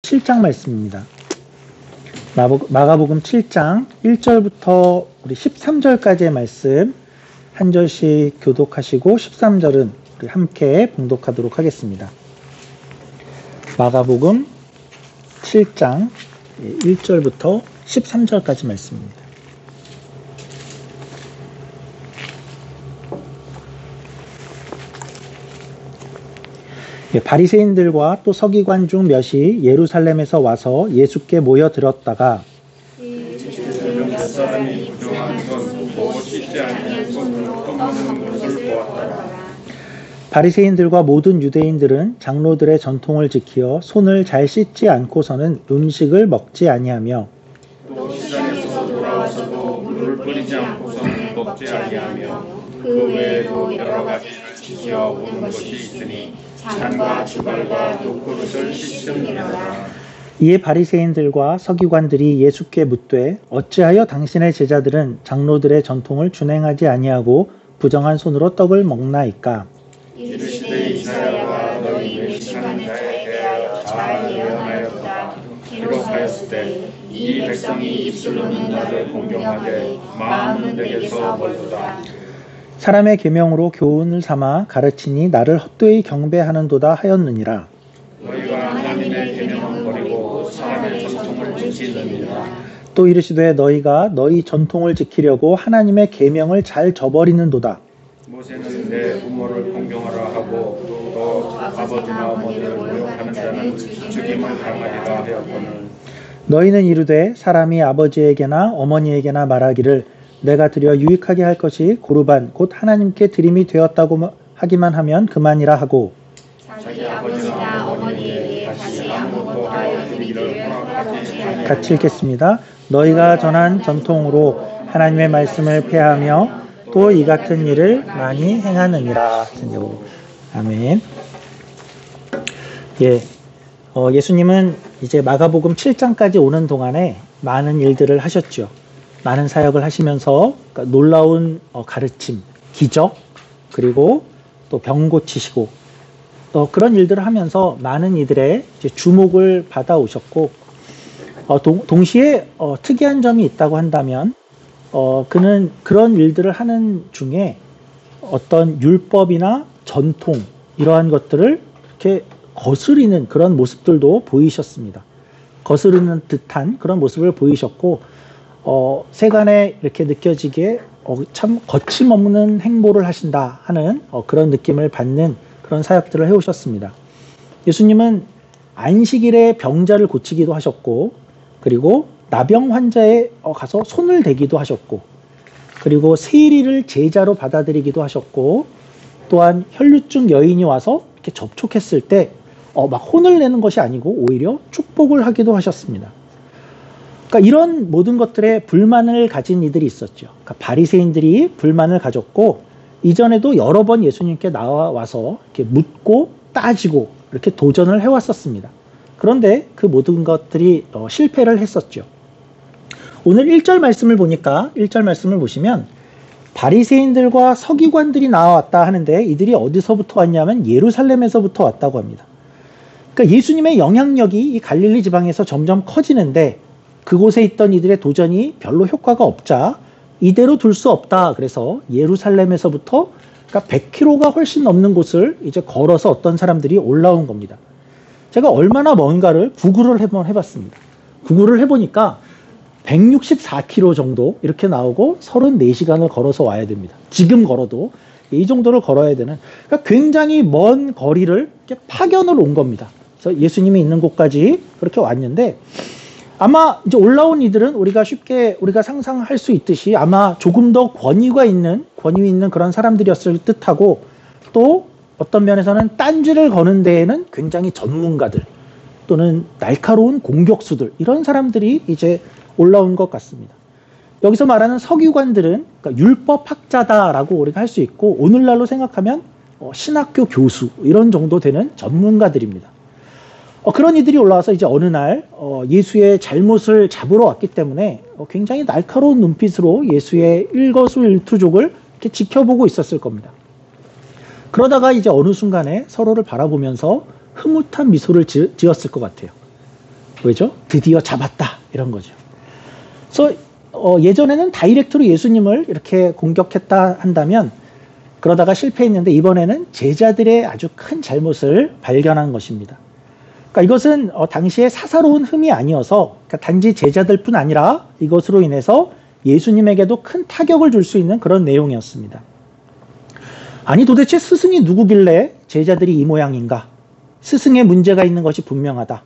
7장 말씀입니다. 마가복음 7장 1절부터 우리 13절까지의 말씀 한 절씩 교독하시고 13절은 우리 함께 봉독하도록 하겠습니다. 마가복음 7장 1절부터 13절까지 말씀입니다. 바리새인들과 또 서기관 중 몇이 예루살렘에서 와서 예수께 모여들었다가 바리새인들과 모든 유대인들은 장로들의 전통을 지키어 손을 잘 씻지 않고서는 음식을 먹지 아니하며 또 시장에서 돌아와서도 물을 뿌리지 않고서는 먹지 아니하며 그 외에도 여러 가지를 지켜 오는 것이 있으니 잔과 주발과 돗그릇을 씻음이로다. 이에 바리새인들과 서기관들이 예수께 묻되 어찌하여 당신의 제자들은 장로들의 전통을 준행하지 아니하고 부정한 손으로 떡을 먹나이까? 이르시되 이사야가 너희 외식하는 자에 대하여 잘 예언하였다. 기록하였으되 이 백성이 입술로는 나를 공경하되 마음은 내게서 멀도다. 사람의 계명으로 교훈을 삼아 가르치니 나를 헛되이 경배하는도다 하였느니라. 너희가 하나님의 계명을 버리고 사람의 전통을 지키느니라. 또 이르시되 너희가 너희 전통을 지키려고 하나님의 계명을 잘 저버리는도다. 모세는 내 부모를 공경하라 하고 또 아버지나 어머니를 모욕하는 자는 죽임을 당하리라 하였거늘. 너희는 이르되 사람이 아버지에게나 어머니에게나 말하기를 내가 드려 유익하게 할 것이 고르반 곧 하나님께 드림이 되었다고 하기만 하면 그만이라 하고 자기 아버지나 어머니에게 다시 아무것도 하여 드리기를 허락하지 아니하고. 같이 읽겠습니다. 너희가 전한 전통으로 하나님의 말씀을 폐하며 또 이 같은 일을 많이 행하느니라. 아멘. 예수님은 이제 마가복음 7장까지 오는 동안에 많은 일들을 하셨죠. 많은 사역을 하시면서 놀라운 가르침, 기적, 그리고 또 병 고치시고 그런 일들을 하면서 많은 이들의 이제 주목을 받아오셨고 동시에 특이한 점이 있다고 한다면 그는 그런 일들을 하는 중에 어떤 율법이나 전통 이러한 것들을 이렇게 거스리는 그런 모습들도 보이셨습니다. 거스르는 듯한 그런 모습을 보이셨고 세간에 이렇게 느껴지기에 참 거침없는 행보를 하신다 하는 그런 느낌을 받는 그런 사역들을 해오셨습니다. 예수님은 안식일에 병자를 고치기도 하셨고 그리고 나병 환자에 가서 손을 대기도 하셨고 그리고 세리를 제자로 받아들이기도 하셨고 또한 혈루증 여인이 와서 이렇게 접촉했을 때 막 혼을 내는 것이 아니고 오히려 축복을 하기도 하셨습니다. 그러니까 이런 모든 것들에 불만을 가진 이들이 있었죠. 그러니까 바리새인들이 불만을 가졌고 이전에도 여러 번 예수님께 나와서 이렇게 묻고 따지고 이렇게 도전을 해왔었습니다. 그런데 그 모든 것들이 실패를 했었죠. 오늘 1절 말씀을 보니까 1절 말씀을 보시면 바리새인들과 서기관들이 나왔다 하는데 이들이 어디서부터 왔냐면 예루살렘에서부터 왔다고 합니다. 그러니까 예수님의 영향력이 이 갈릴리 지방에서 점점 커지는데 그곳에 있던 이들의 도전이 별로 효과가 없자 이대로 둘 수 없다. 그래서 예루살렘에서부터 그러니까 100km가 훨씬 넘는 곳을 이제 걸어서 어떤 사람들이 올라온 겁니다. 제가 얼마나 먼가를 구글을 한번 해봤습니다. 구글을 해보니까 164km 정도 이렇게 나오고 34시간을 걸어서 와야 됩니다. 지금 걸어도 이 정도를 걸어야 되는 그러니까 굉장히 먼 거리를 이렇게 파견을 온 겁니다. 그래서 예수님이 있는 곳까지 그렇게 왔는데 아마 이제 올라온 이들은 우리가 상상할 수 있듯이 아마 조금 더 권위 있는 그런 사람들이었을 듯하고 또 어떤 면에서는 딴지를 거는 데에는 굉장히 전문가들 또는 날카로운 공격수들 이런 사람들이 이제 올라온 것 같습니다. 여기서 말하는 서기관들은 그러니까 율법학자다라고 우리가 할 수 있고 오늘날로 생각하면 신학교 교수 이런 정도 되는 전문가들입니다. 그런 이들이 올라와서 이제 어느 날 예수의 잘못을 잡으러 왔기 때문에 굉장히 날카로운 눈빛으로 예수의 일거수일투족을 이렇게 지켜보고 있었을 겁니다. 그러다가 이제 어느 순간에 서로를 바라보면서 흐뭇한 미소를 지었을 것 같아요. 왜죠? 드디어 잡았다 이런 거죠. 그래서 예전에는 다이렉트로 예수님을 이렇게 공격했다 한다면 그러다가 실패했는데 이번에는 제자들의 아주 큰 잘못을 발견한 것입니다. 그러니까 이것은 당시에 사사로운 흠이 아니어서 그러니까 단지 제자들뿐 아니라 이것으로 인해서 예수님에게도 큰 타격을 줄 수 있는 그런 내용이었습니다. 아니 도대체 스승이 누구길래 제자들이 이 모양인가? 스승의 문제가 있는 것이 분명하다.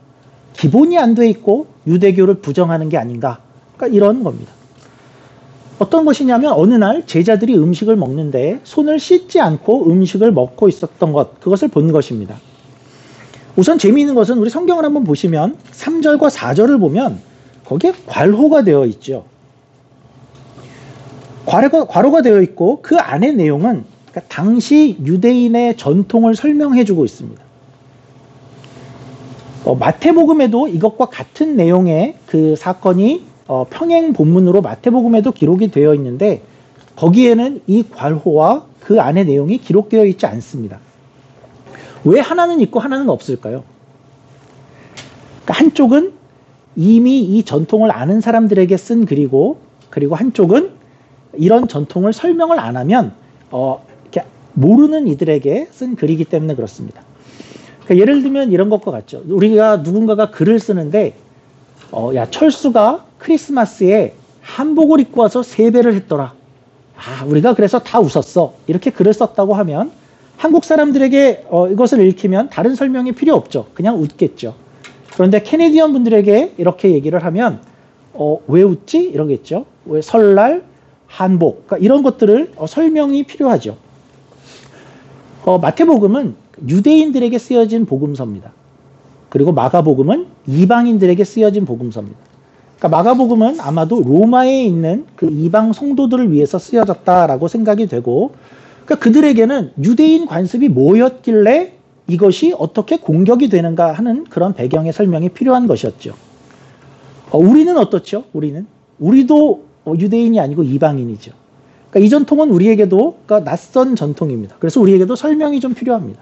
기본이 안 돼 있고 유대교를 부정하는 게 아닌가? 그러니까 이런 겁니다. 어떤 것이냐면 어느 날 제자들이 음식을 먹는데 손을 씻지 않고 음식을 먹고 있었던 것, 그것을 본 것입니다. 우선 재미있는 것은 우리 성경을 한번 보시면 3절과 4절을 보면 거기에 괄호가 되어 있죠. 괄호가 되어 있고 그 안의 내용은 그러니까 당시 유대인의 전통을 설명해 주고 있습니다. 마태복음에도 이것과 같은 내용의 그 사건이 평행 본문으로 마태복음에도 기록이 되어 있는데 거기에는 이 괄호와 그 안의 내용이 기록되어 있지 않습니다. 왜 하나는 있고 하나는 없을까요? 그러니까 한쪽은 이미 이 전통을 아는 사람들에게 쓴 글이고 그리고 한쪽은 이런 전통을 설명을 안 하면 이렇게 모르는 이들에게 쓴 글이기 때문에 그렇습니다. 그러니까 예를 들면 이런 것과 같죠. 우리가 누군가가 글을 쓰는데 야 철수가 크리스마스에 한복을 입고 와서 세배를 했더라. 아 우리가 그래서 다 웃었어. 이렇게 글을 썼다고 하면 한국 사람들에게 이것을 읽히면 다른 설명이 필요 없죠. 그냥 웃겠죠. 그런데 캐네디언 분들에게 이렇게 얘기를 하면 왜 웃지? 이러겠죠. 왜 설날, 한복 그러니까 이런 것들을 설명이 필요하죠. 마태복음은 유대인들에게 쓰여진 복음서입니다. 그리고 마가복음은 이방인들에게 쓰여진 복음서입니다. 그러니까 마가복음은 아마도 로마에 있는 그 이방 성도들을 위해서 쓰여졌다라고 생각이 되고 그러니까 그들에게는 유대인 관습이 뭐였길래 이것이 어떻게 공격이 되는가 하는 그런 배경의 설명이 필요한 것이었죠. 우리는 어떻죠? 우리도 유대인이 아니고 이방인이죠. 그러니까 이 전통은 우리에게도 그러니까 낯선 전통입니다. 그래서 우리에게도 설명이 좀 필요합니다.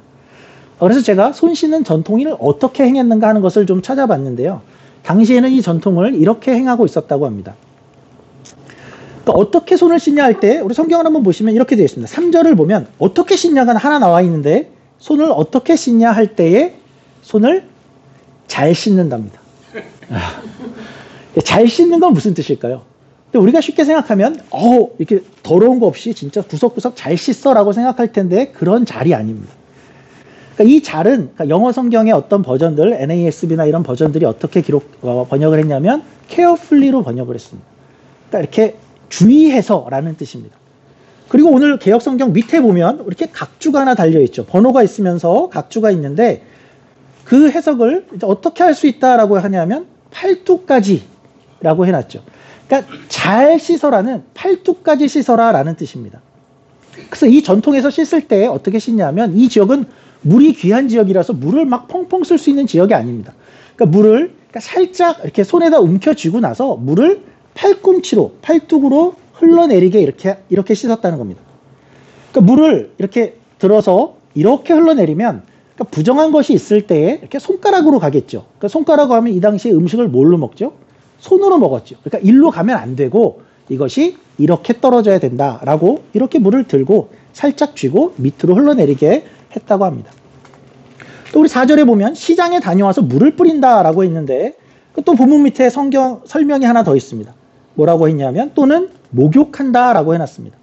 그래서 제가 손 씻는 전통을 어떻게 행했는가 하는 것을 좀 찾아봤는데요. 당시에는 이 전통을 이렇게 행하고 있었다고 합니다. 그러니까 어떻게 손을 씻냐 할 때 우리 성경을 한번 보시면 이렇게 되어 있습니다. 3절을 보면 어떻게 씻냐가 하나 나와 있는데 손을 어떻게 씻냐 할 때에 손을 잘 씻는답니다. 잘 씻는 건 무슨 뜻일까요? 근데 우리가 쉽게 생각하면 이렇게 더러운 거 없이 진짜 구석구석 잘 씻어라고 생각할 텐데 그런 잘이 아닙니다. 그러니까 이 잘은 그러니까 영어 성경의 어떤 버전들 NASB나 이런 버전들이 어떻게 번역을 했냐면 carefully로 번역을 했습니다. 그러니까 이렇게 주의해서라는 뜻입니다. 그리고 오늘 개역 성경 밑에 보면 이렇게 각주가 하나 달려 있죠. 번호가 있으면서 각주가 있는데 그 해석을 어떻게 할 수 있다라고 하냐면 팔뚝까지라고 해놨죠. 그러니까 잘 씻어라는 팔뚝까지 씻어라라는 뜻입니다. 그래서 이 전통에서 씻을 때 어떻게 씻냐면 이 지역은 물이 귀한 지역이라서 물을 막 펑펑 쓸 수 있는 지역이 아닙니다. 그러니까 물을 살짝 이렇게 손에다 움켜쥐고 나서 물을 팔꿈치로 팔뚝으로 흘러내리게 이렇게 씻었다는 겁니다. 그러니까 물을 이렇게 들어서 이렇게 흘러내리면 그러니까 부정한 것이 있을 때 이렇게 손가락으로 가겠죠. 그러니까 손가락으로 하면 이 당시에 음식을 뭘로 먹죠? 손으로 먹었죠. 그러니까 일로 가면 안 되고 이것이 이렇게 떨어져야 된다라고 이렇게 물을 들고 살짝 쥐고 밑으로 흘러내리게 했다고 합니다. 또 우리 4절에 보면 시장에 다녀와서 물을 뿌린다라고 했는데 또 본문 밑에 성경 설명이 하나 더 있습니다. 뭐라고 했냐면 또는 목욕한다라고 해놨습니다.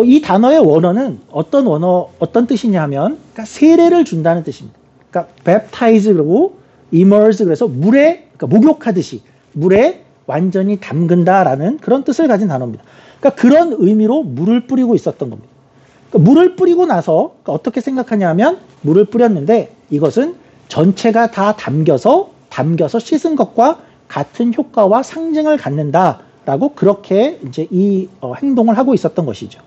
이 단어의 원어는 어떤 뜻이냐 하면 그러니까 세례를 준다는 뜻입니다. 그러니까 baptize 그리고 immerse 그래서 물에 그러니까 목욕하듯이 물에 완전히 담근다라는 그런 뜻을 가진 단어입니다. 그러니까 그런 의미로 물을 뿌리고 있었던 겁니다. 그러니까 물을 뿌리고 나서 그러니까 어떻게 생각하냐 하면 물을 뿌렸는데 이것은 전체가 다 담겨서 씻은 것과 같은 효과와 상징을 갖는다라고 그렇게 이제 이 행동을 하고 있었던 것이죠.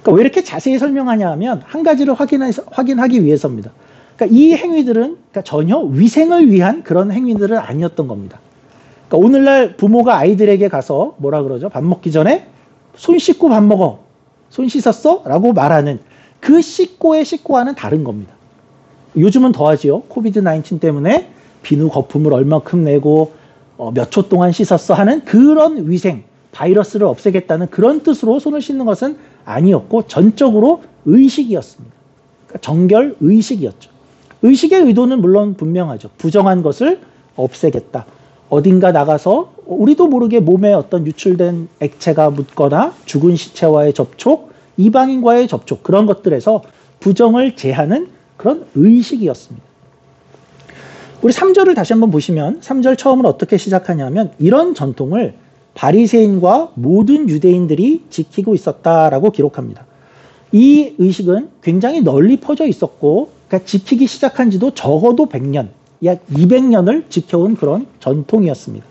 그러니까 왜 이렇게 자세히 설명하냐 하면 한 가지를 확인하기 위해서입니다. 그러니까 이 행위들은 그러니까 전혀 위생을 위한 그런 행위들은 아니었던 겁니다. 그러니까 오늘날 부모가 아이들에게 가서 뭐라 그러죠? 밥 먹기 전에 손 씻고 밥 먹어. 손 씻었어? 라고 말하는 그 씻고의 씻고와는 다른 겁니다. 요즘은 더하지요. 코비드 19 때문에 비누 거품을 얼마큼 내고 몇 초 동안 씻었어 하는 그런 위생, 바이러스를 없애겠다는 그런 뜻으로 손을 씻는 것은 아니었고 전적으로 의식이었습니다. 그러니까 정결 의식이었죠. 의식의 의도는 물론 분명하죠. 부정한 것을 없애겠다. 어딘가 나가서 우리도 모르게 몸에 어떤 유출된 액체가 묻거나 죽은 시체와의 접촉, 이방인과의 접촉, 그런 것들에서 부정을 제하는 그런 의식이었습니다. 우리 3절을 다시 한번 보시면 3절 처음으로 어떻게 시작하냐면 이런 전통을 바리새인과 모든 유대인들이 지키고 있었다라고 기록합니다. 이 의식은 굉장히 널리 퍼져 있었고 그러니까 지키기 시작한 지도 적어도 100년, 약 200년을 지켜온 그런 전통이었습니다.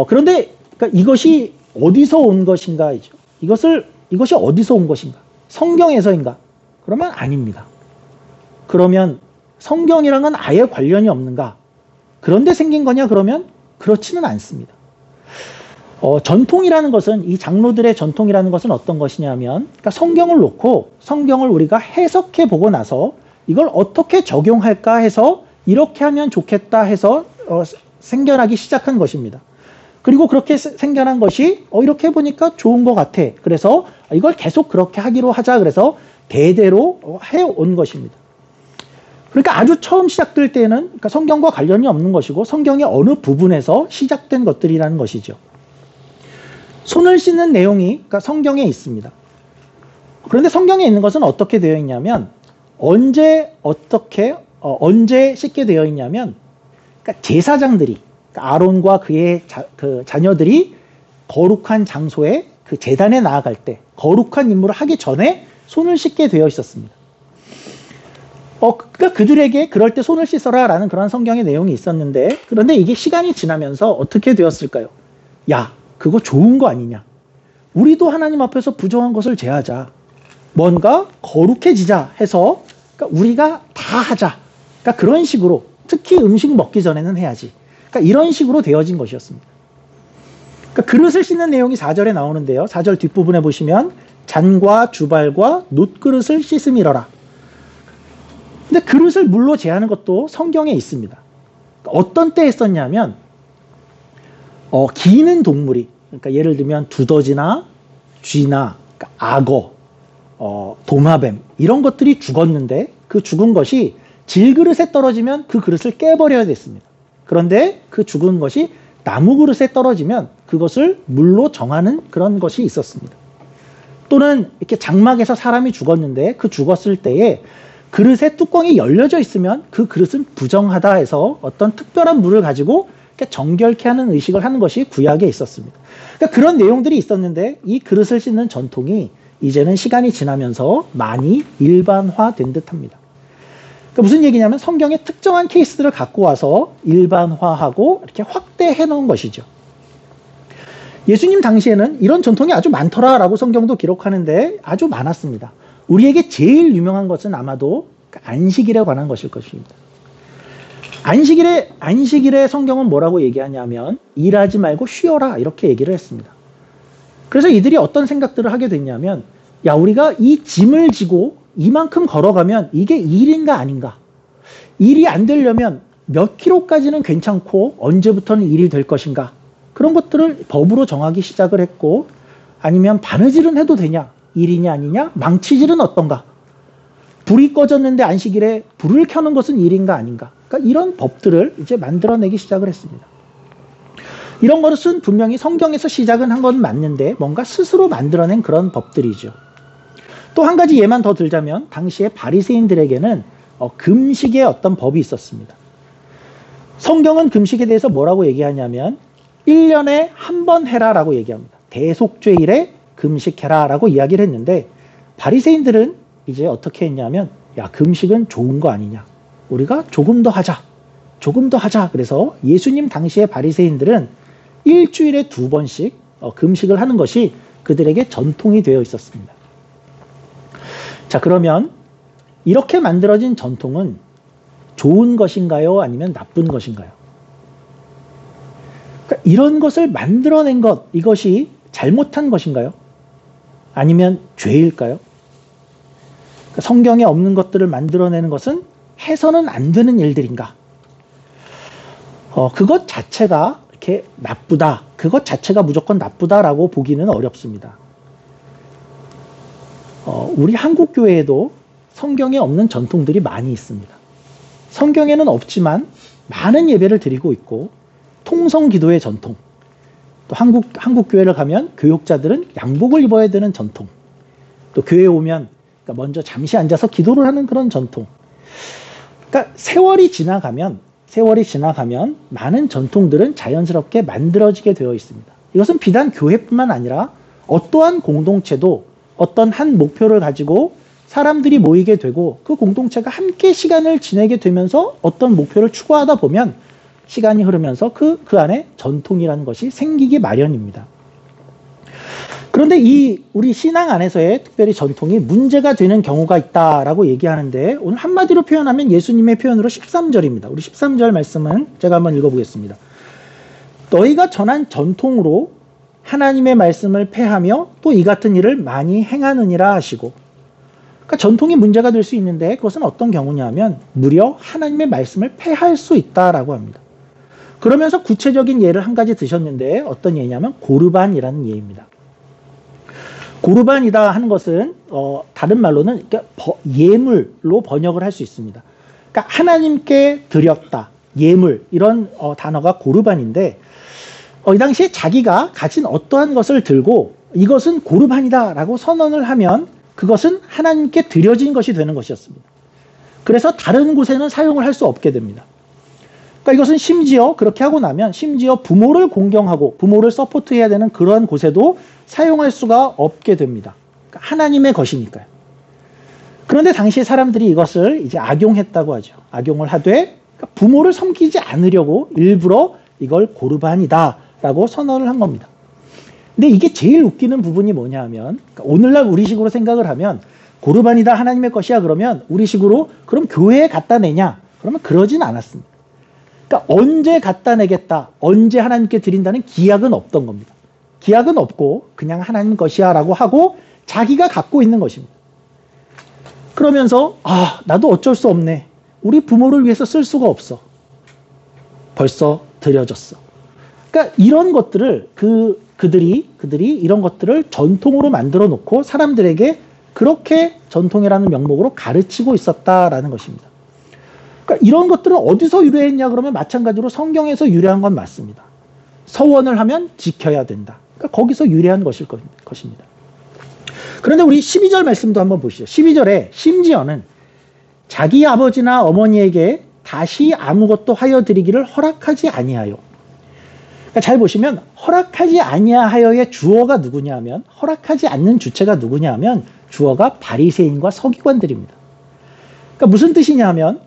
그런데 그러니까 이것이 어디서 온 것인가이죠. 이것이 어디서 온 것인가? 성경에서인가? 그러면 아닙니다. 그러면 성경이랑은 아예 관련이 없는가? 그런데 생긴 거냐? 그러면 그렇지는 않습니다. 전통이라는 것은 이 장로들의 전통이라는 것은 어떤 것이냐면 그러니까 성경을 놓고 성경을 우리가 해석해 보고 나서 이걸 어떻게 적용할까 해서 이렇게 하면 좋겠다 해서 생겨나기 시작한 것입니다. 그리고 그렇게 생겨난 것이 이렇게 해보니까 좋은 것 같아. 그래서 이걸 계속 그렇게 하기로 하자. 그래서 대대로 해온 것입니다. 그러니까 아주 처음 시작될 때는 그러니까 성경과 관련이 없는 것이고 성경의 어느 부분에서 시작된 것들이라는 것이죠. 손을 씻는 내용이 그러니까 성경에 있습니다. 그런데 성경에 있는 것은 어떻게 되어 있냐면 언제 씻게 되어 있냐면 그러니까 제사장들이 그러니까 아론과 그의 자녀들이 거룩한 장소에 그 제단에 나아갈 때 거룩한 임무를 하기 전에 손을 씻게 되어 있었습니다. 그러니까 그들에게 그럴 때 손을 씻어라 라는 그런 성경의 내용이 있었는데 그런데 이게 시간이 지나면서 어떻게 되었을까요? 야, 그거 좋은 거 아니냐? 우리도 하나님 앞에서 부정한 것을 제하자. 뭔가 거룩해지자 해서 그러니까 우리가 다 하자. 그러니까 그런 식으로 특히 음식 먹기 전에는 해야지. 그러니까 이런 식으로 되어진 것이었습니다. 그러니까 그릇을 씻는 내용이 4절에 나오는데요. 4절 뒷부분에 보시면 잔과 주발과 놋그릇을 씻음이러라. 근데 그릇을 물로 제하는 것도 성경에 있습니다. 어떤 때 했었냐면 기는 동물이 그러니까 예를 들면 두더지나 쥐나 그러니까 악어, 도마뱀 이런 것들이 죽었는데 그 죽은 것이 질그릇에 떨어지면 그 그릇을 깨버려야 됐습니다. 그런데 그 죽은 것이 나무 그릇에 떨어지면 그것을 물로 정하는 그런 것이 있었습니다. 또는 이렇게 장막에서 사람이 죽었는데 그 죽었을 때에 그릇에 뚜껑이 열려져 있으면 그 그릇은 부정하다 해서 어떤 특별한 물을 가지고 정결케 하는 의식을 하는 것이 구약에 있었습니다. 그러니까 그런 내용들이 있었는데 이 그릇을 씻는 전통이 이제는 시간이 지나면서 많이 일반화된 듯합니다. 그러니까 무슨 얘기냐면 성경의 특정한 케이스들을 갖고 와서 일반화하고 이렇게 확대해 놓은 것이죠. 예수님 당시에는 이런 전통이 아주 많더라라고 성경도 기록하는데 아주 많았습니다. 우리에게 제일 유명한 것은 아마도 안식일에 관한 것일 것입니다. 안식일에 성경은 뭐라고 얘기하냐면 일하지 말고 쉬어라 이렇게 얘기를 했습니다. 그래서 이들이 어떤 생각들을 하게 됐냐면 야, 우리가 이 짐을 지고 이만큼 걸어가면 이게 일인가 아닌가? 일이 안 되려면 몇 킬로까지는 괜찮고 언제부터는 일이 될 것인가? 그런 것들을 법으로 정하기 시작을 했고 아니면 바느질은 해도 되냐? 일이냐 아니냐? 망치질은 어떤가? 불이 꺼졌는데 안식일에 불을 켜는 것은 일인가 아닌가? 그러니까 이런 법들을 이제 만들어내기 시작을 했습니다. 이런 것은 분명히 성경에서 시작은 한 건 맞는데 뭔가 스스로 만들어낸 그런 법들이죠. 또 한 가지 예만 더 들자면 당시에 바리새인들에게는 금식의 어떤 법이 있었습니다. 성경은 금식에 대해서 뭐라고 얘기하냐면 1년에 한 번 해라라고 얘기합니다. 대속죄일에 금식해라라고 이야기를 했는데 바리새인들은 이제 어떻게 했냐면 야, 금식은 좋은 거 아니냐? 우리가 조금 더 하자. 그래서 예수님 당시의 바리새인들은 일주일에 2번씩 금식을 하는 것이 그들에게 전통이 되어 있었습니다. 자, 그러면 이렇게 만들어진 전통은 좋은 것인가요? 아니면 나쁜 것인가요? 그러니까 이런 것을 만들어낸 것, 이것이 잘못한 것인가요? 아니면 죄일까요? 그러니까 성경에 없는 것들을 만들어내는 것은 해서는 안 되는 일들인가? 그것 자체가 이렇게 나쁘다, 그것 자체가 무조건 나쁘다라고 보기는 어렵습니다. 우리 한국 교회에도 성경에 없는 전통들이 많이 있습니다. 성경에는 없지만 많은 예배를 드리고 있고, 통성 기도의 전통, 또 한국 교회를 가면 교육자들은 양복을 입어야 되는 전통, 또 교회에 오면 그러니까 먼저 잠시 앉아서 기도를 하는 그런 전통. 그러니까 세월이 지나가면 많은 전통들은 자연스럽게 만들어지게 되어 있습니다. 이것은 비단 교회뿐만 아니라 어떠한 공동체도 어떤 한 목표를 가지고 사람들이 모이게 되고 그 공동체가 함께 시간을 지내게 되면서 어떤 목표를 추구하다 보면 시간이 흐르면서 그 안에 전통이라는 것이 생기기 마련입니다. 그런데 우리 신앙 안에서의 특별히 전통이 문제가 되는 경우가 있다라고 얘기하는데, 오늘 한마디로 표현하면 예수님의 표현으로 13절입니다. 우리 13절 말씀은 제가 한번 읽어보겠습니다. 너희가 전한 전통으로 하나님의 말씀을 폐하며 또 이 같은 일을 많이 행하느니라 하시고, 그러니까 전통이 문제가 될 수 있는데 그것은 어떤 경우냐면 무려 하나님의 말씀을 폐할 수 있다라고 합니다. 그러면서 구체적인 예를 한 가지 드셨는데 어떤 예냐면 고르반이라는 예입니다. 고르반이다 하는 것은 다른 말로는 예물로 번역을 할 수 있습니다. 그러니까 하나님께 드렸다, 예물, 이런 단어가 고르반인데, 이 당시에 자기가 가진 어떠한 것을 들고 이것은 고르반이다 라고 선언을 하면 그것은 하나님께 드려진 것이 되는 것이었습니다. 그래서 다른 곳에는 사용을 할 수 없게 됩니다. 그러니까 이것은 심지어 그렇게 하고 나면 심지어 부모를 공경하고 부모를 서포트해야 되는 그러한 곳에도 사용할 수가 없게 됩니다. 그러니까 하나님의 것이니까요. 그런데 당시 사람들이 이것을 이제 악용했다고 하죠. 악용을 하되 부모를 섬기지 않으려고 일부러 이걸 고르반이다 라고 선언을 한 겁니다. 근데 이게 제일 웃기는 부분이 뭐냐 하면, 오늘날 우리식으로 생각을 하면 고르반이다, 하나님의 것이야 그러면 우리식으로 그럼 교회에 갖다 내냐? 그러면 그러진 않았습니다. 그러니까 언제 갖다 내겠다, 언제 하나님께 드린다는 기약은 없던 겁니다. 기약은 없고 그냥 하나님 것이야 라고 하고 자기가 갖고 있는 것입니다. 그러면서 나도 어쩔 수 없네. 우리 부모를 위해서 쓸 수가 없어. 벌써 드려졌어. 그러니까 이런 것들을 그들이 이런 것들을 전통으로 만들어 놓고 사람들에게 그렇게 전통이라는 명목으로 가르치고 있었다라는 것입니다. 그러니까 이런 것들은 어디서 유래했냐 그러면 마찬가지로 성경에서 유래한 건 맞습니다. 서원을 하면 지켜야 된다. 그러니까 거기서 유래한 것일 것입니다. 그런데 우리 12절 말씀도 한번 보시죠. 12절에 심지어는 자기 아버지나 어머니에게 다시 아무것도 하여 드리기를 허락하지 아니하여. 그러니까 잘 보시면 허락하지 아니하여의 주어가 누구냐 하면, 허락하지 않는 주체가 누구냐 하면 주어가 바리새인과 서기관들입니다. 그러니까 무슨 뜻이냐 하면,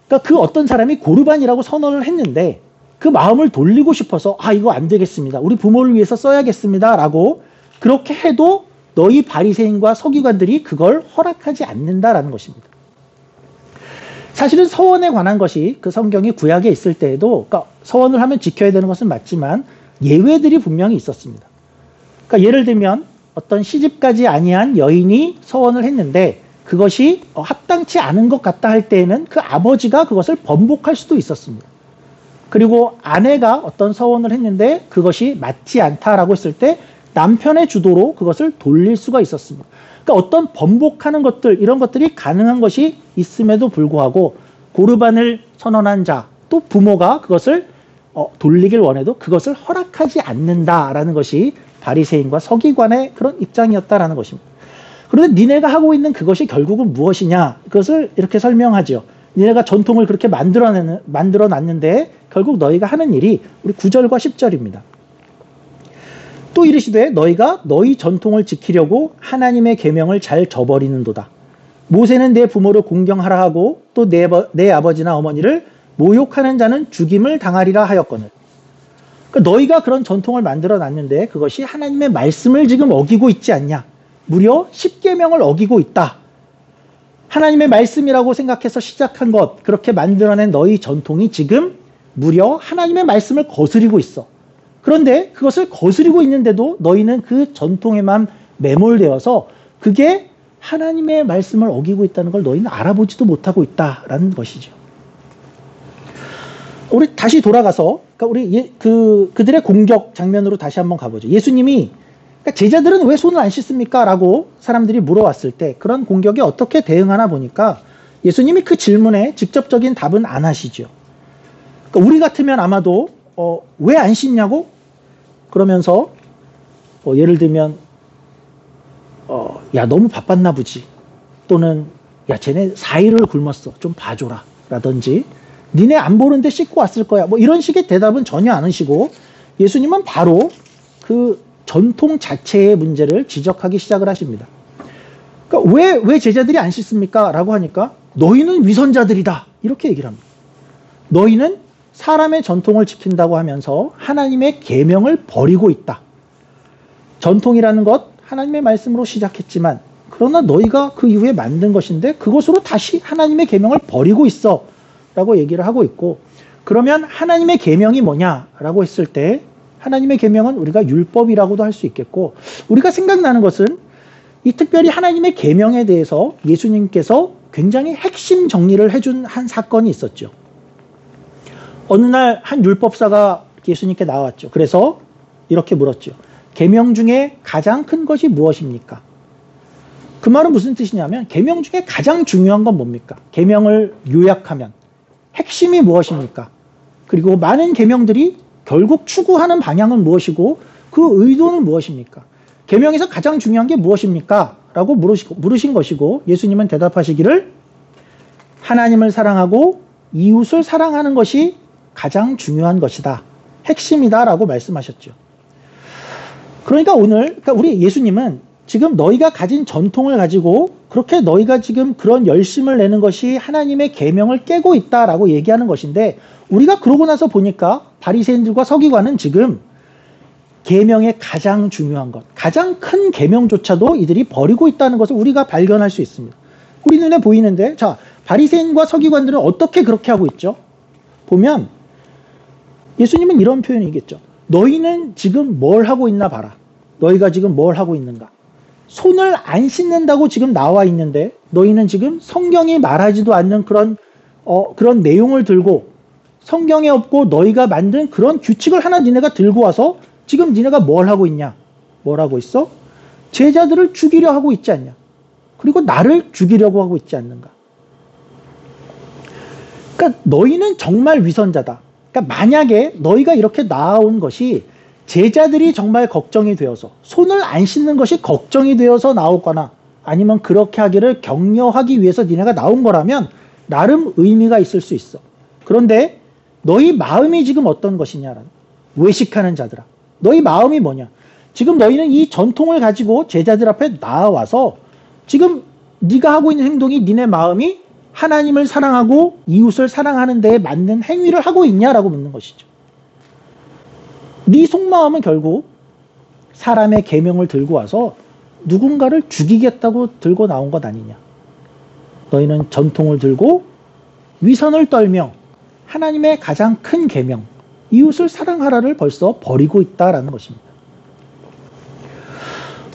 그러니까 그 어떤 사람이 고르반이라고 선언을 했는데 그 마음을 돌리고 싶어서 이거 안 되겠습니다, 우리 부모를 위해서 써야겠습니다 라고 그렇게 해도 너희 바리새인과 서기관들이 그걸 허락하지 않는다라는 것입니다. 사실은 서원에 관한 것이 그 성경이 구약에 있을 때에도, 그러니까 서원을 하면 지켜야 되는 것은 맞지만 예외들이 분명히 있었습니다. 그러니까 예를 들면 어떤 시집가지 아니한 여인이 서원을 했는데 그것이 합당치 않은 것 같다 할 때에는 그 아버지가 그것을 번복할 수도 있었습니다. 그리고 아내가 어떤 서원을 했는데 그것이 맞지 않다라고 했을 때 남편의 주도로 그것을 돌릴 수가 있었습니다. 그러니까 어떤 번복하는 것들, 이런 것들이 가능한 것이 있음에도 불구하고 고르반을 선언한 자, 또 부모가 그것을 돌리길 원해도 그것을 허락하지 않는다라는 것이 바리새인과 서기관의 그런 입장이었다라는 것입니다. 그런데 니네가 하고 있는 그것이 결국은 무엇이냐? 그것을 이렇게 설명하죠. 니네가 전통을 그렇게 만들어 놨는데 결국 너희가 하는 일이 우리 9절과 10절입니다. 또 이르시되 너희가 너희 전통을 지키려고 하나님의 계명을 잘 저버리는도다. 모세는 내 부모를 공경하라 하고 또 내 아버지나 어머니를 모욕하는 자는 죽임을 당하리라 하였거늘. 그러니까 너희가 그런 전통을 만들어 놨는데 그것이 하나님의 말씀을 지금 어기고 있지 않냐. 무려 10계명을 어기고 있다. 하나님의 말씀이라고 생각해서 시작한 것, 그렇게 만들어낸 너희 전통이 지금 무려 하나님의 말씀을 거스리고 있어. 그런데 그것을 거스리고 있는데도 너희는 그 전통에만 매몰되어서 그게 하나님의 말씀을 어기고 있다는 걸 너희는 알아보지도 못하고 있다라는 것이죠. 우리 다시 돌아가서 그러니까 우리 그들의 공격 장면으로 다시 한번 가보죠. 예수님이 그러니까 제자들은 왜 손을 안 씻습니까? 라고 사람들이 물어왔을 때 그런 공격에 어떻게 대응하나 보니까 예수님이 그 질문에 직접적인 답은 안 하시죠. 그러니까 우리 같으면 아마도 왜 안 씻냐고? 그러면서 예를 들면 야 너무 바빴나 보지. 또는 야 쟤네 4일을 굶었어. 좀 봐줘라. 라든지 니네 안 보는데 씻고 왔을 거야. 뭐 이런 식의 대답은 전혀 안 하시고 예수님은 바로 그 전통 자체의 문제를 지적하기 시작을 하십니다. 그러니까 왜 제자들이 안 씻습니까? 라고 하니까 너희는 위선자들이다. 이렇게 얘기를 합니다. 너희는 사람의 전통을 지킨다고 하면서 하나님의 계명을 버리고 있다. 전통이라는 것 하나님의 말씀으로 시작했지만 그러나 너희가 그 이후에 만든 것인데 그것으로 다시 하나님의 계명을 버리고 있어. 라고 얘기를 하고 있고 그러면 하나님의 계명이 뭐냐라고 했을 때 하나님의 계명은 우리가 율법이라고도 할 수 있겠고 우리가 생각나는 것은 이 특별히 하나님의 계명에 대해서 예수님께서 굉장히 핵심 정리를 해준 한 사건이 있었죠. 어느 날 한 율법사가 예수님께 나왔죠. 그래서 이렇게 물었죠. 계명 중에 가장 큰 것이 무엇입니까? 그 말은 무슨 뜻이냐면 계명 중에 가장 중요한 건 뭡니까? 계명을 요약하면 핵심이 무엇입니까? 그리고 많은 계명들이 결국 추구하는 방향은 무엇이고 그 의도는 무엇입니까? 계명에서 가장 중요한 게 무엇입니까? 라고 물으신 것이고 예수님은 대답하시기를 하나님을 사랑하고 이웃을 사랑하는 것이 가장 중요한 것이다. 핵심이다 라고 말씀하셨죠. 그러니까 그러니까 우리 예수님은 지금 너희가 가진 전통을 가지고 그렇게 너희가 지금 그런 열심을 내는 것이 하나님의 계명을 깨고 있다라고 얘기하는 것인데 우리가 그러고 나서 보니까 바리새인들과 서기관은 지금 계명의 가장 중요한 것, 가장 큰 계명조차도 이들이 버리고 있다는 것을 우리가 발견할 수 있습니다. 우리 눈에 보이는데 자 바리새인과 서기관들은 어떻게 그렇게 하고 있죠? 보면 예수님은 이런 표현이겠죠. 너희는 지금 뭘 하고 있나 봐라. 너희가 지금 뭘 하고 있는가? 손을 안 씻는다고 지금 나와 있는데 너희는 지금 성경이 말하지도 않는 그런 내용을 들고 성경에 없고 너희가 만든 그런 규칙을 하나 니네가 들고 와서 지금 니네가 뭘 하고 있냐? 뭘 하고 있어? 제자들을 죽이려 하고 있지 않냐? 그리고 나를 죽이려고 하고 있지 않는가? 그러니까 너희는 정말 위선자다. 그러니까 만약에 너희가 이렇게 나아온 것이 제자들이 정말 걱정이 되어서 손을 안 씻는 것이 걱정이 되어서 나오거나 아니면 그렇게 하기를 격려하기 위해서 니네가 나온 거라면 나름 의미가 있을 수 있어. 그런데 너희 마음이 지금 어떤 것이냐라는 외식하는 자들아. 너희 마음이 뭐냐? 지금 너희는 이 전통을 가지고 제자들 앞에 나와서 지금 네가 하고 있는 행동이 니네 마음이 하나님을 사랑하고 이웃을 사랑하는 데에 맞는 행위를 하고 있냐라고 묻는 것이죠. 네 속마음은 결국 사람의 계명을 들고 와서 누군가를 죽이겠다고 들고 나온 것 아니냐. 너희는 전통을 들고 위선을 떨며 하나님의 가장 큰 계명, 이웃을 사랑하라를 벌써 버리고 있다라는 것입니다.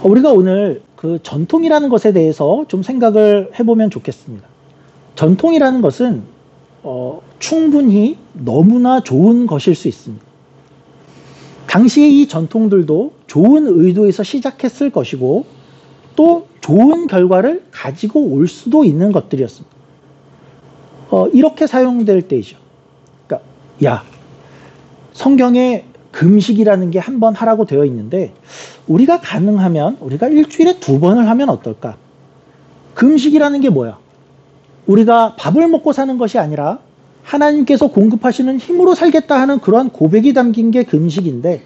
우리가 오늘 그 전통이라는 것에 대해서 좀 생각을 해보면 좋겠습니다. 전통이라는 것은 충분히 너무나 좋은 것일 수 있습니다. 당시에 이 전통들도 좋은 의도에서 시작했을 것이고 또 좋은 결과를 가지고 올 수도 있는 것들이었습니다. 이렇게 사용될 때이죠. 그러니까 야 성경에 금식이라는 게 한 번 하라고 되어 있는데 우리가 가능하면 우리가 일주일에 2번을 하면 어떨까? 금식이라는 게 뭐야? 우리가 밥을 먹고 사는 것이 아니라 하나님께서 공급하시는 힘으로 살겠다 하는 그러한 고백이 담긴 게 금식인데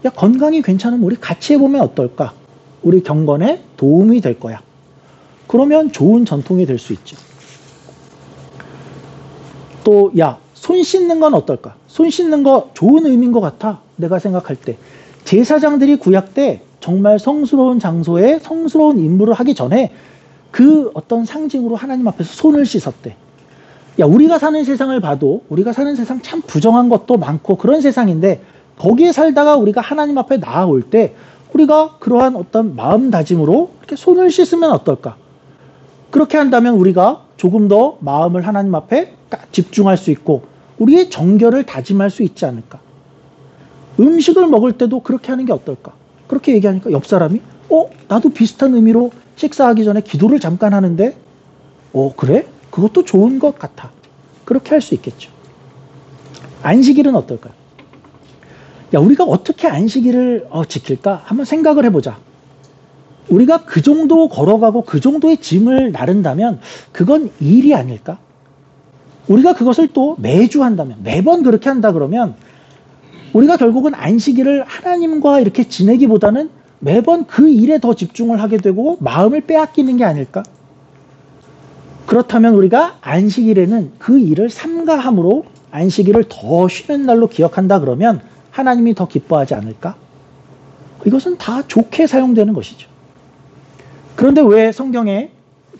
야 건강이 괜찮으면 우리 같이 해보면 어떨까? 우리 경건에 도움이 될 거야. 그러면 좋은 전통이 될 수 있죠. 또 야 손 씻는 건 어떨까? 손 씻는 거 좋은 의미인 것 같아. 내가 생각할 때 제사장들이 구약 때 정말 성스러운 장소에 성스러운 임무를 하기 전에 그 어떤 상징으로 하나님 앞에서 손을 씻었대. 야 우리가 사는 세상을 봐도 우리가 사는 세상 참 부정한 것도 많고 그런 세상인데 거기에 살다가 우리가 하나님 앞에 나아올 때 우리가 그러한 어떤 마음다짐으로 이렇게 손을 씻으면 어떨까? 그렇게 한다면 우리가 조금 더 마음을 하나님 앞에 집중할 수 있고 우리의 정결을 다짐할 수 있지 않을까? 음식을 먹을 때도 그렇게 하는 게 어떨까? 그렇게 얘기하니까 옆 사람이 나도 비슷한 의미로 식사하기 전에 기도를 잠깐 하는데 그래? 그것도 좋은 것 같아. 그렇게 할 수 있겠죠. 안식일은 어떨까요? 야, 우리가 어떻게 안식일을 지킬까? 한번 생각을 해보자. 우리가 그 정도 걸어가고 그 정도의 짐을 나른다면 그건 일이 아닐까? 우리가 그것을 또 매주 한다면, 매번 그렇게 한다 그러면 우리가 결국은 안식일을 하나님과 이렇게 지내기보다는 매번 그 일에 더 집중을 하게 되고 마음을 빼앗기는 게 아닐까? 그렇다면 우리가 안식일에는 그 일을 삼가함으로 안식일을 더 쉬는 날로 기억한다 그러면 하나님이 더 기뻐하지 않을까? 이것은 다 좋게 사용되는 것이죠. 그런데 왜 성경에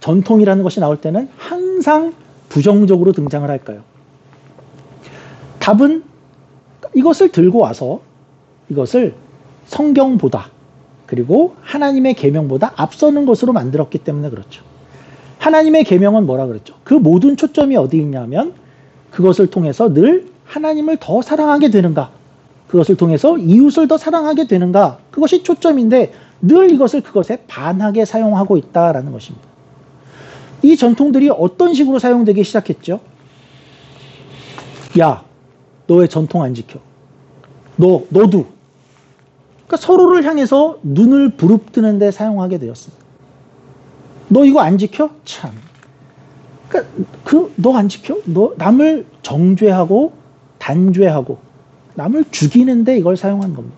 전통이라는 것이 나올 때는 항상 부정적으로 등장을 할까요? 답은 이것을 들고 와서 이것을 성경보다 그리고 하나님의 계명보다 앞서는 것으로 만들었기 때문에 그렇죠. 하나님의 계명은 뭐라 그랬죠? 그 모든 초점이 어디 있냐면 그것을 통해서 늘 하나님을 더 사랑하게 되는가? 그것을 통해서 이웃을 더 사랑하게 되는가? 그것이 초점인데 늘 이것을 그것에 반하게 사용하고 있다라는 것입니다. 이 전통들이 어떤 식으로 사용되기 시작했죠? 야, 너 왜 전통 안 지켜? 너도. 그러니까 서로를 향해서 눈을 부릅뜨는 데 사용하게 되었습니다. 너 이거 안 지켜? 참. 그러니까 너 안 지켜? 너 남을 정죄하고 단죄하고 남을 죽이는데 이걸 사용한 겁니다.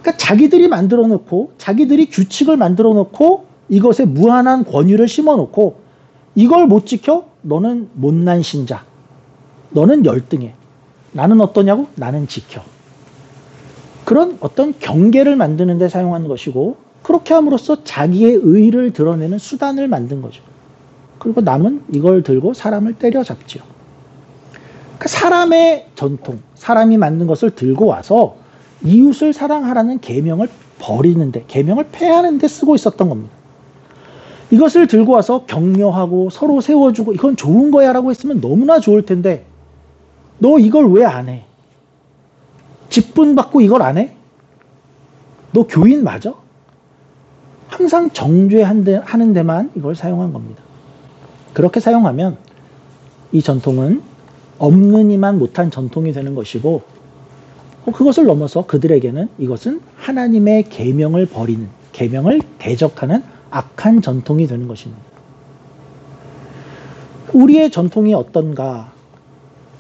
그러니까 자기들이 만들어 놓고 자기들이 규칙을 만들어 놓고 이것에 무한한 권위를 심어 놓고 이걸 못 지켜? 너는 못난 신자. 너는 열등해. 나는 어떠냐고? 나는 지켜. 그런 어떤 경계를 만드는 데 사용한 것이고 그렇게 함으로써 자기의 의의를 드러내는 수단을 만든 거죠. 그리고 남은 이걸 들고 사람을 때려잡지요. 그러니까 사람의 전통, 사람이 만든 것을 들고 와서 이웃을 사랑하라는 계명을 버리는데, 계명을 폐하는 데 쓰고 있었던 겁니다. 이것을 들고 와서 격려하고 서로 세워주고 이건 좋은 거야 라고 했으면 너무나 좋을 텐데 너 이걸 왜 안 해? 직분 받고 이걸 안 해? 너 교인 맞아? 항상 정죄하는 데만 이걸 사용한 겁니다. 그렇게 사용하면 이 전통은 없는 이만 못한 전통이 되는 것이고 그것을 넘어서 그들에게는 이것은 하나님의 계명을 버리는, 계명을 대적하는 악한 전통이 되는 것입니다. 우리의 전통이 어떤가?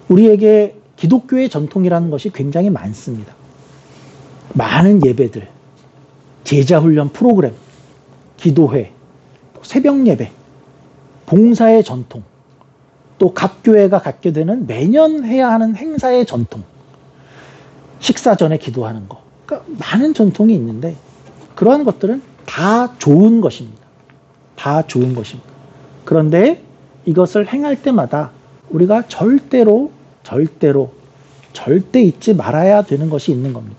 우리에게 기독교의 전통이라는 것이 굉장히 많습니다. 많은 예배들, 제자훈련 프로그램, 기도회, 새벽 예배, 봉사의 전통, 또 각 교회가 갖게 되는 매년 해야 하는 행사의 전통, 식사 전에 기도하는 거. 그러니까 많은 전통이 있는데 그러한 것들은 다 좋은 것입니다. 다 좋은 것입니다. 그런데 이것을 행할 때마다 우리가 절대 잊지 말아야 되는 것이 있는 겁니다.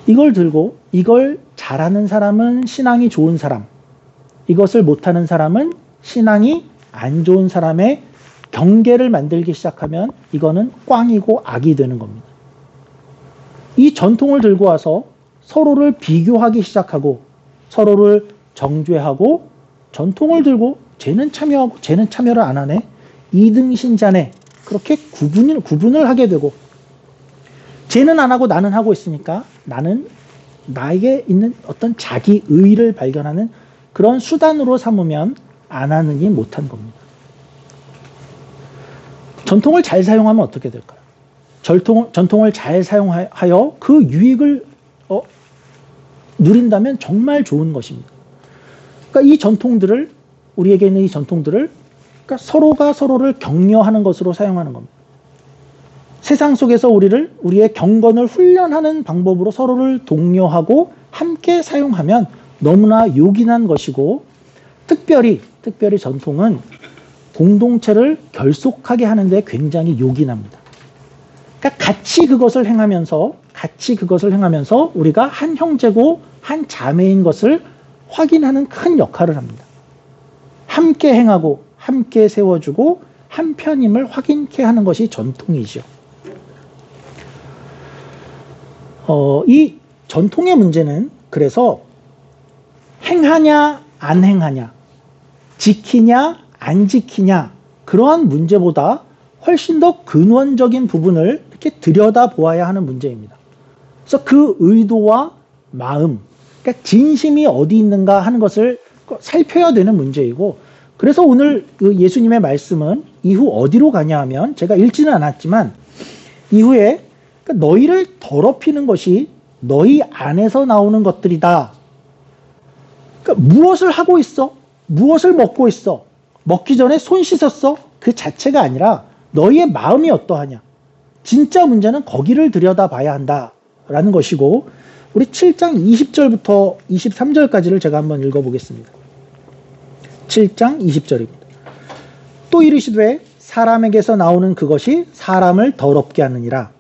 이걸 들고 이걸 잘하는 사람은 신앙이 좋은 사람, 이것을 못하는 사람은 신앙이 안 좋은 사람의 경계를 만들기 시작하면 이거는 꽝이고 악이 되는 겁니다. 이 전통을 들고 와서 서로를 비교하기 시작하고 서로를 정죄하고 전통을 들고 쟤는 참여하고 쟤는 참여를 안 하네, 2등 신자네, 그렇게 구분을 하게 되고 쟤는 안 하고 나는 하고 있으니까 나는 나에게 있는 어떤 자기 의의를 발견하는 그런 수단으로 삼으면 안 하느니 못한 겁니다. 전통을 잘 사용하면 어떻게 될까요? 전통을 잘 사용하여 그 유익을 누린다면 정말 좋은 것입니다. 그러니까 이 전통들을, 우리에게 있는 이 전통들을 그러니까 서로가 서로를 격려하는 것으로 사용하는 겁니다. 세상 속에서 우리의 경건을 훈련하는 방법으로 서로를 독려하고 함께 사용하면 너무나 요긴한 것이고 특별히 전통은 공동체를 결속하게 하는데 굉장히 요긴합니다. 그러니까 같이 그것을 행하면서 우리가 한 형제고 한 자매인 것을 확인하는 큰 역할을 합니다. 함께 행하고 함께 세워주고 한편임을 확인케 하는 것이 전통이죠. 이 전통의 문제는 그래서 행하냐 안 행하냐, 지키냐 안 지키냐, 그러한 문제보다 훨씬 더 근원적인 부분을 이렇게 들여다보아야 하는 문제입니다. 그래서 그 의도와 마음, 그러니까 진심이 어디 있는가 하는 것을 살펴야 되는 문제이고, 그래서 오늘 그 예수님의 말씀은 이후 어디로 가냐 하면, 제가 읽지는 않았지만 이후에 그러니까 너희를 더럽히는 것이 너희 안에서 나오는 것들이다. 그러니까 무엇을 하고 있어? 무엇을 먹고 있어? 먹기 전에 손 씻었어? 그 자체가 아니라 너희의 마음이 어떠하냐. 진짜 문제는 거기를 들여다봐야 한다라는 것이고, 우리 7장 20절부터 23절까지를 제가 한번 읽어보겠습니다. 7장 20절입니다. 또 이르시되 사람에게서 나오는 그것이 사람을 더럽게 하느니라.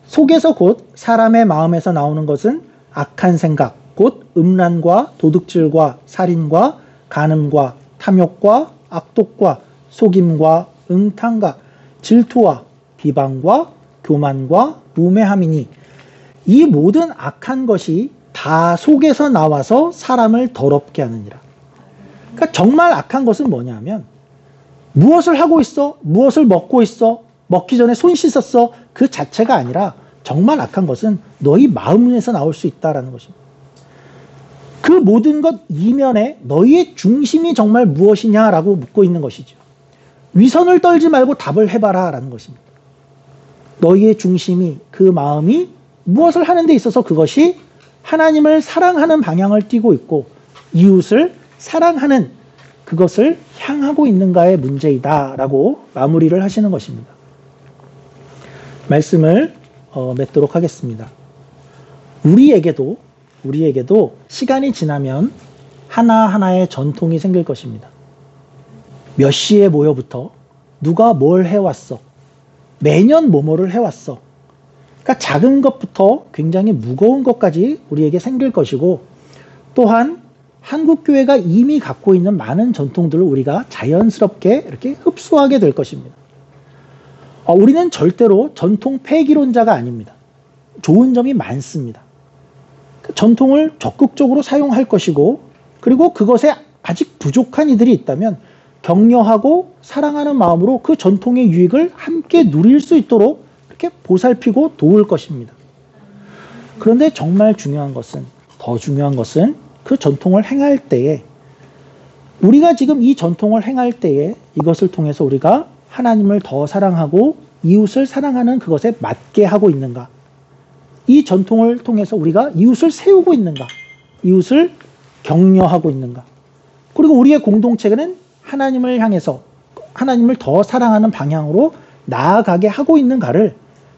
속에서 곧 사람의 마음에서 나오는 것은 악한 생각, 곧 음란과 도둑질과 살인과 간음과 탐욕과 악독과 속임과 응탕과 질투와 비방과 교만과 우매함이니 이 모든 악한 것이 다 속에서 나와서 사람을 더럽게 하느니라. 그러니까 정말 악한 것은 뭐냐면, 무엇을 하고 있어? 무엇을 먹고 있어? 먹기 전에 손 씻었어? 그 자체가 아니라 정말 악한 것은 너희 마음에서 나올 수 있다라는 것입니다. 그 모든 것 이면에 너희의 중심이 정말 무엇이냐라고 묻고 있는 것이죠. 위선을 떨지 말고 답을 해봐라 라는 것입니다. 너희의 중심이, 그 마음이 무엇을 하는 데 있어서 그것이 하나님을 사랑하는 방향을 띠고 있고 이웃을 사랑하는 그것을 향하고 있는가의 문제이다 라고 마무리를 하시는 것입니다. 말씀을 맺도록 하겠습니다. 우리에게도 시간이 지나면 하나하나의 전통이 생길 것입니다. 몇 시에 모여부터 누가 뭘 해왔어, 매년 뭐뭐를 해왔어. 그러니까 작은 것부터 굉장히 무거운 것까지 우리에게 생길 것이고, 또한 한국교회가 이미 갖고 있는 많은 전통들을 우리가 자연스럽게 이렇게 흡수하게 될 것입니다. 우리는 절대로 전통 폐기론자가 아닙니다. 좋은 점이 많습니다. 전통을 적극적으로 사용할 것이고, 그리고 그것에 아직 부족한 이들이 있다면 격려하고 사랑하는 마음으로 그 전통의 유익을 함께 누릴 수 있도록 이렇게 보살피고 도울 것입니다. 그런데 정말 중요한 것은, 더 중요한 것은 그 전통을 행할 때에, 우리가 지금 이 전통을 행할 때에 이것을 통해서 우리가 하나님을 더 사랑하고 이웃을 사랑하는 그것에 맞게 하고 있는가? 이 전통을 통해서 우리가 이웃을 세우고 있는가? 이웃을 격려하고 있는가? 그리고 우리의 공동체는 하나님을 향해서 하나님을 더 사랑하는 방향으로 나아가게 하고 있는가를,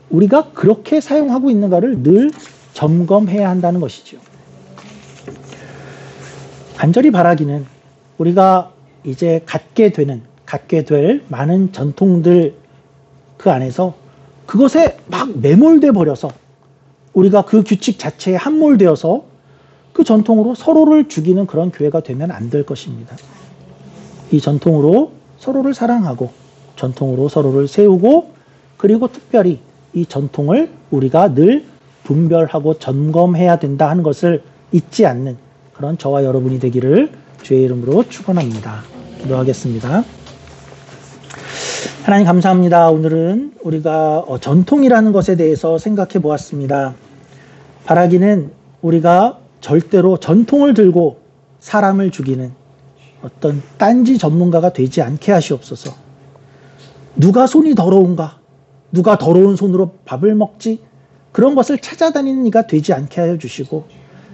우리가 그렇게 사용하고 있는가를 늘 점검해야 한다는 것이죠. 간절히 바라기는 우리가 이제 갖게 될 많은 전통들 그 안에서 그것에 막 매몰돼 버려서 우리가 그 규칙 자체에 함몰되어서 그 전통으로 서로를 죽이는 그런 교회가 되면 안 될 것입니다. 이 전통으로 서로를 사랑하고 전통으로 서로를 세우고, 그리고 특별히 이 전통을 우리가 늘 분별하고 점검해야 된다 하는 것을 잊지 않는 그런 저와 여러분이 되기를 주의 이름으로 축원합니다. 기도하겠습니다. 하나님 감사합니다. 오늘은 우리가 전통이라는 것에 대해서 생각해 보았습니다. 바라기는 우리가 절대로 전통을 들고 사람을 죽이는 어떤 딴지 전문가가 되지 않게 하시옵소서. 누가 손이 더러운가? 누가 더러운 손으로 밥을 먹지? 그런 것을 찾아다니는 이가 되지 않게 하여 주시고,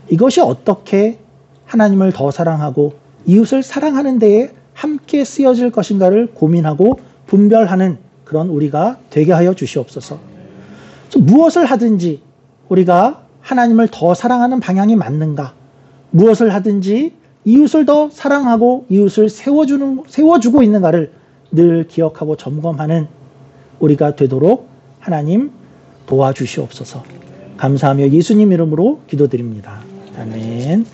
이것이 어떻게 하나님을 더 사랑하고 이웃을 사랑하는 데에 함께 쓰여질 것인가를 고민하고 분별하는 그런 우리가 되게 하여 주시옵소서. 무엇을 하든지 우리가 하나님을 더 사랑하는 방향이 맞는가? 무엇을 하든지 이웃을 더 사랑하고 이웃을 세워주고 있는가를 늘 기억하고 점검하는 우리가 되도록 하나님 도와주시옵소서. 감사하며 예수님 이름으로 기도드립니다. 아멘.